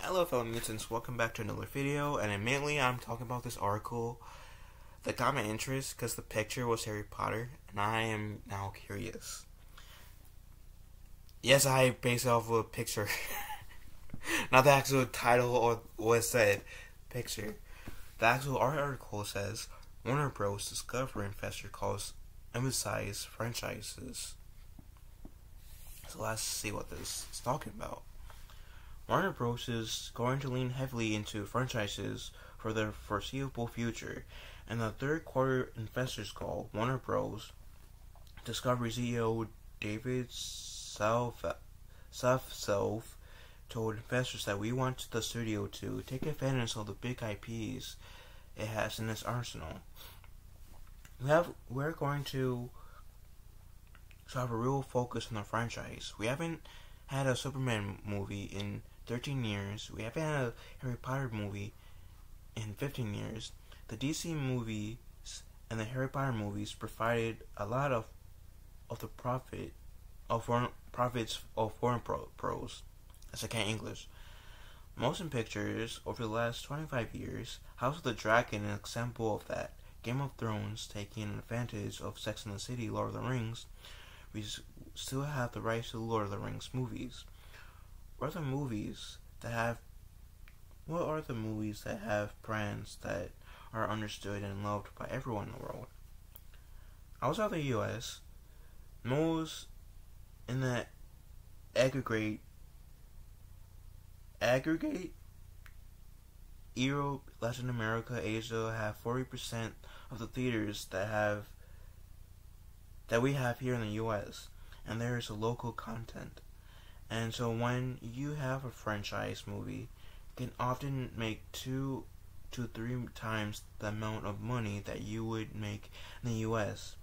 Hello fellow mutants, welcome back to another video, and mainly I'm talking about this article that got my interest because the picture was Harry Potter, and I am now curious. Yes, I based it off of a picture, not the actual title or what it said, picture. The actual article says, Warner Bros. Discovery investor calls emphasize franchises. So let's see what this is talking about. Warner Bros. Is going to lean heavily into franchises for the foreseeable future. In the third quarter investors call, Warner Bros. Discovery CEO David Self told investors that we want the studio to take advantage of the big IPs it has in its arsenal. We're going to have a real focus on the franchise. We haven't had a Superman movie in 13 years. We haven't had a Harry Potter movie in 15 years. The DC movies and the Harry Potter movies provided a lot of the profits of foreign pros, as I can't English. Motion pictures over the last 25 years, House of the Dragon an example of that. Game of Thrones taking advantage of Sex and the City, Lord of the Rings. We still have the rights to the Lord of the Rings movies. What are the movies that have brands that are understood and loved by everyone in the world? Outside of the US, most in the aggregate Europe, Latin America, Asia have 40% of the theaters that we have here in the US, and there is a local content. And so when you have a franchise movie, it can often make 2 to 3 times the amount of money that you would make in the US.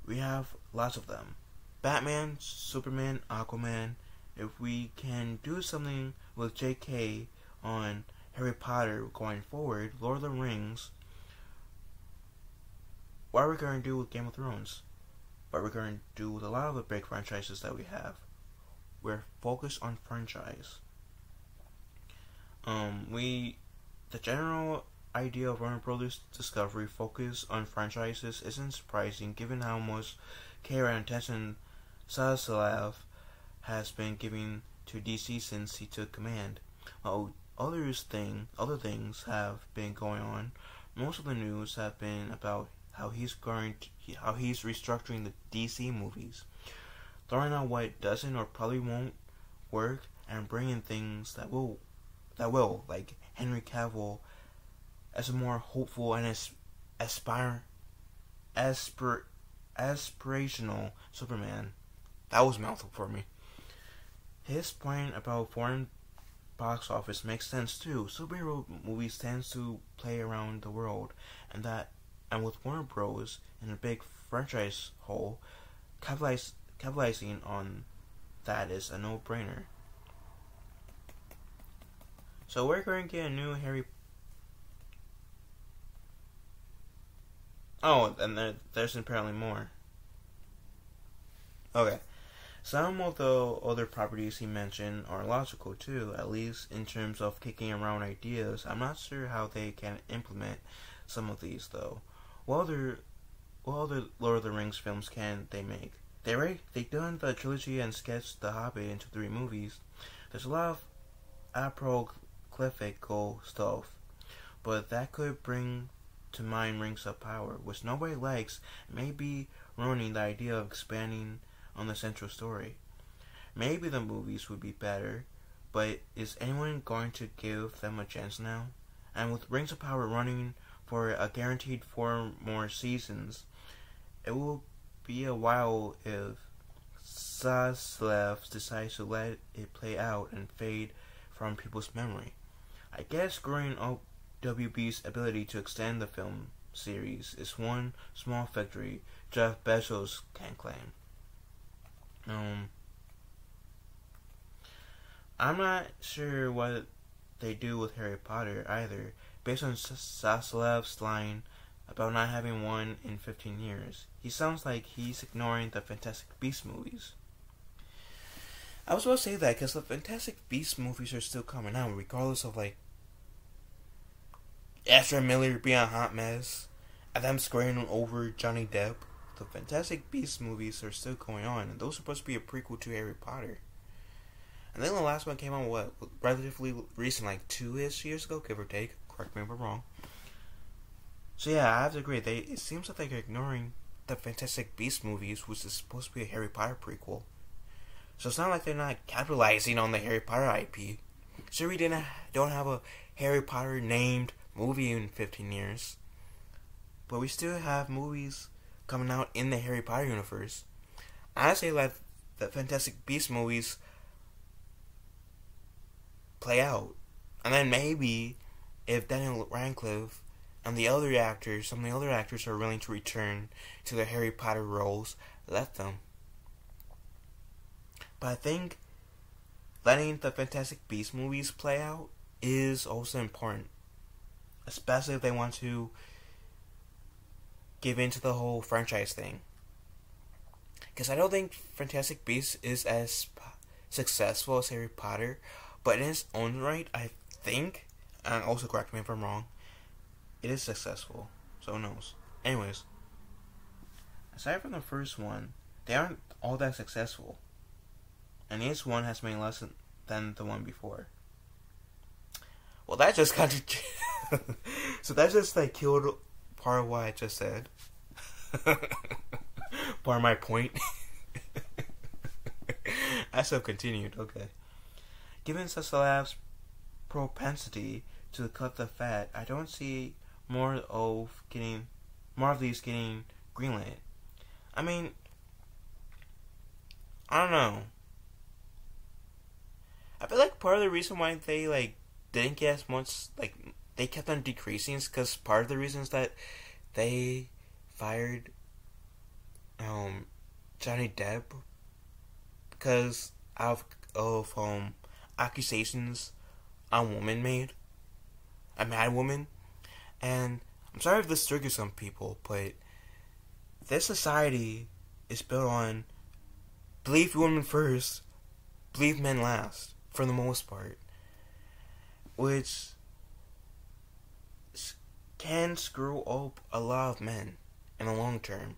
We have lots of them. Batman, Superman, Aquaman. If we can do something with JK on Harry Potter going forward, Lord of the Rings, what are we going to do with Game of Thrones? What we're going to do with a lot of the big franchises that we have. We're focused on franchise. The general idea of Warner Bros. Discovery focus on franchises isn't surprising given how much care and attention Zaslav has been giving to DC since he took command. While other things have been going on, most of the news have been about how he's restructuring the DC movies, throwing out what doesn't or probably won't work, and bringing things that will, like Henry Cavill as a more hopeful and aspirational Superman. That was a mouthful for me. His point about foreign box office makes sense too. Superhero movies tend to play around the world, and with Warner Bros. In a big franchise hole, capitalizing on that is a no-brainer. So we're going to get a new Harry. Oh, and there's apparently more. Okay. Some of the other properties he mentioned are logical too, at least in terms of kicking around ideas. I'm not sure how they can implement some of these though. What other Lord of the Rings films can they make? They've done the trilogy and sketched The Hobbit into 3 movies. There's a lot of apocryphal stuff, but that could bring to mind Rings of Power, which nobody likes, maybe ruining the idea of expanding on the central story. Maybe the movies would be better, but is anyone going to give them a chance now? And with Rings of Power running for a guaranteed 4 more seasons, it will be a while if Zaslav decides to let it play out and fade from people's memory. I guess growing up WB's ability to extend the film series is one small victory Jeff Bezos can claim. I'm not sure what they do with Harry Potter either, based on Zaslav's line about not having one in 15 years. He sounds like he's ignoring the Fantastic Beasts movies. I was about to say that because the Fantastic Beasts movies are still coming out, regardless of like Ezra Miller being a hot mess and them squaring over Johnny Depp. The Fantastic Beasts movies are still going on, and those are supposed to be a prequel to Harry Potter. And then the last one came out, what, relatively recent, like 2-ish years ago, give or take. Correct me if I'm wrong. So yeah, I have to agree. It seems like they're ignoring the Fantastic Beasts movies, which is supposed to be a Harry Potter prequel. So it's not like they're not capitalizing on the Harry Potter IP. Sure, we don't have a Harry Potter named movie in 15 years, but we still have movies coming out in the Harry Potter universe. I say let the Fantastic Beasts movies play out, and then maybe if Daniel Radcliffe and some of the other actors are willing to return to their Harry Potter roles, let them. But I think letting the Fantastic Beasts movies play out is also important, especially if they want to give into the whole franchise thing. Because I don't think Fantastic Beasts is as successful as Harry Potter, but in its own right, I think, and also correct me if I'm wrong, it is successful. So who knows? Anyways, aside from the first one, they aren't all that successful. And each one has made less than the one before. Well, that just so that just like killed part of what I just said. Part of my point. I still continued, okay. Given such a lab's propensity to cut the fat, I don't see more of these getting greenlit. I mean, I don't know. I feel like part of the reason why they like didn't get as much, like they kept on decreasing, is because part of the reason is that they fired Johnny Depp because of accusations a mad woman. And I'm sorry if this triggers some people, but this society is built on believe women first, believe men last, for the most part, which can screw up a lot of men in the long term.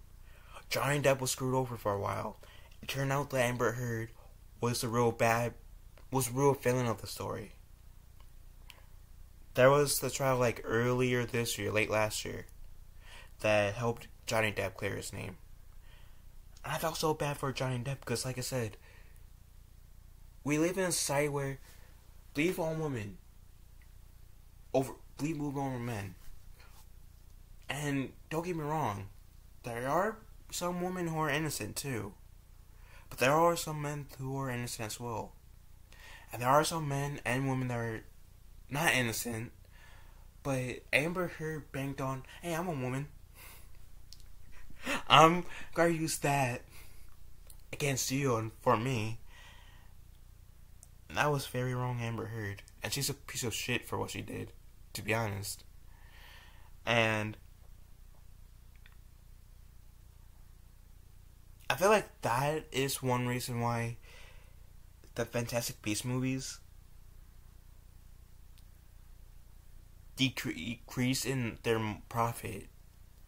Johnny Depp was screwed over for a while. It turned out that Amber Heard was the real villain of the story. There was the trial like earlier this year, late last year, that helped Johnny Depp clear his name. And I felt so bad for Johnny Depp because, like I said, we live in a society where believe all women believe over men. And don't get me wrong, there are some women who are innocent too. But there are some men who are innocent as well. And there are some men and women that are not innocent, but Amber Heard banked on, hey, I'm a woman. I'm gonna use that against you and for me. And that was very wrong, Amber Heard. And she's a piece of shit for what she did, to be honest. And I feel like that is one reason why the Fantastic Beasts movies decrease in their profit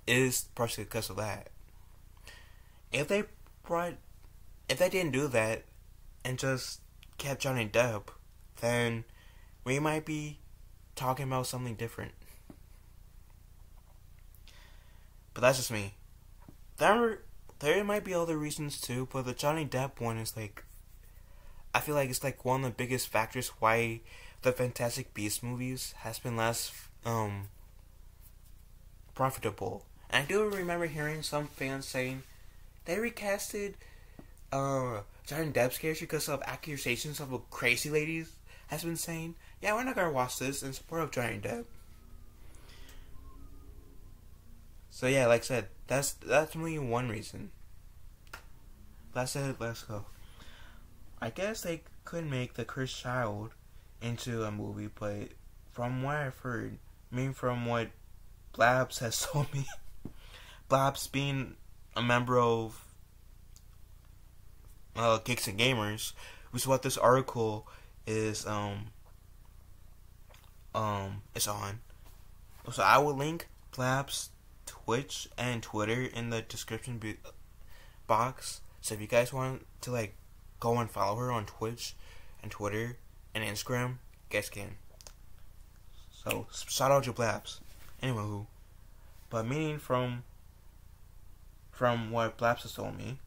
is partially because of that. If they didn't do that and just kept Johnny Depp, then we might be talking about something different. But that's just me. There might be other reasons too, but the Johnny Depp one is like, I feel like it's like one of the biggest factors why the Fantastic Beasts movies has been less profitable. And I do remember hearing some fans saying they recasted Johnny Depp's character because of accusations of a crazy lady has been saying, yeah, we're not gonna watch this in support of Johnny Depp. So yeah, like I said, that's only one reason. That said, let's go. I guess they could make The Cursed Child into a movie, but from what I've heard, from what Blabs has told me, Blabs being a member of Geeks and Gamers, which is what this article is is on. So I will link Blab's Twitch and Twitter in the description box. So if you guys want to like go and follow her on Twitch and Twitter and Instagram, you guys can. So shout out to Blabs. Anyway, but meaning from what Blabs has told me,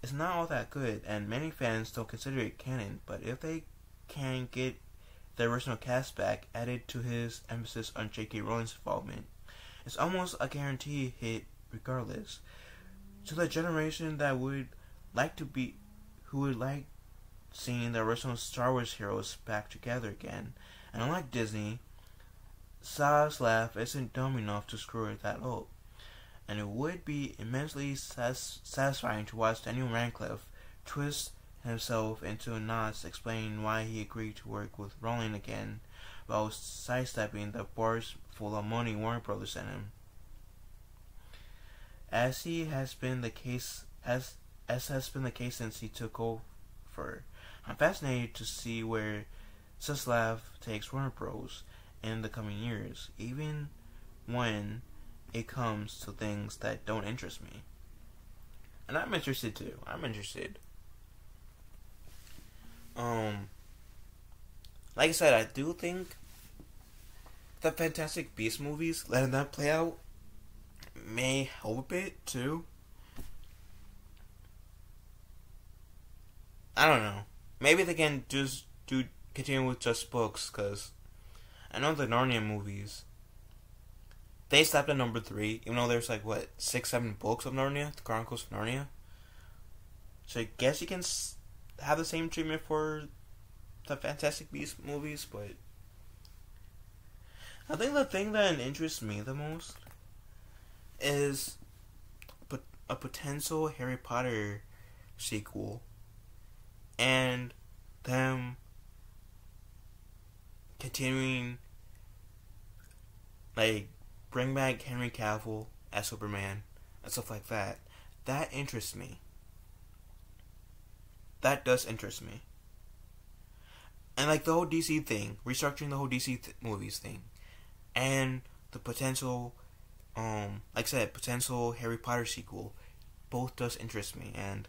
it's not all that good, and many fans don't consider it canon. But if they can get the original cast back added to his emphasis on J.K. Rowling's involvement, it's almost a guarantee hit regardless. To the generation that would like seeing the original Star Wars heroes back together again, and unlike Disney, Zaslav isn't dumb enough to screw that up. And it would be immensely satisfying to watch Daniel Radcliffe twist himself into knots explaining why he agreed to work with Rowling again, while sidestepping the bars full of money Warner Brothers sent him. As has been the case since he took over, I'm fascinated to see where Zaslav takes Warner Bros. In the coming years, even when it comes to things that don't interest me. And I'm interested too. I'm interested. Like I said, I do think the Fantastic Beasts movies, letting that play out, may help a bit too. I don't know. Maybe they can just continue with just books, because I know the Narnia movies, they stopped at number 3, even though there's like, 6-7 books of Narnia, the Chronicles of Narnia. So I guess you can have the same treatment for the Fantastic Beasts movies, but I think the thing that interests me the most is a potential Harry Potter sequel, and them continuing, like, bring back Henry Cavill as Superman and stuff like that. That interests me. That does interest me. And like the whole DC thing, restructuring the whole DC movies thing, and the potential, like I said, potential Harry Potter sequel, both does interest me. And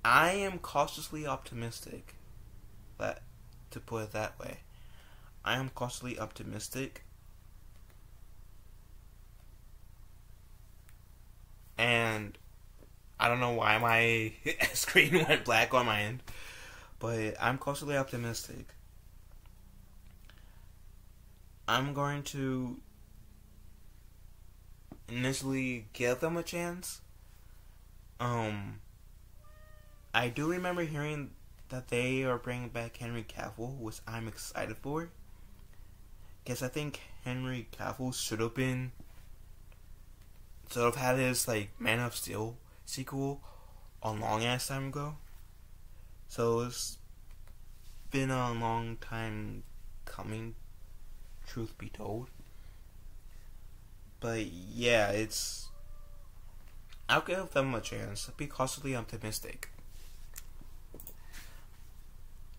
I am cautiously optimistic, to put it that way. I am cautiously optimistic, and I don't know why my screen went black on my end, but I'm cautiously optimistic. I'm going to initially give them a chance. I do remember hearing that they are bringing back Henry Cavill, which I'm excited for. Because I think Henry Cavill should have had his, like, Man of Steel sequel a long ass time ago. So it's been a long time coming, truth be told. But yeah, I'll give them a chance. I'll be cautiously optimistic.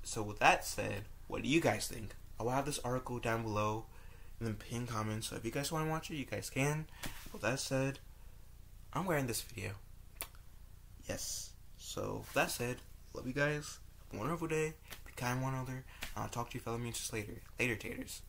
So with that said, what do you guys think? I will have this article down below in the pinned comments, so if you guys want to watch it, you guys can. With that said, I'm wearing this video. Yes. So with that said, love you guys. Have a wonderful day. Be kind to one another. I'll talk to you fellow mutants later. Later, taters.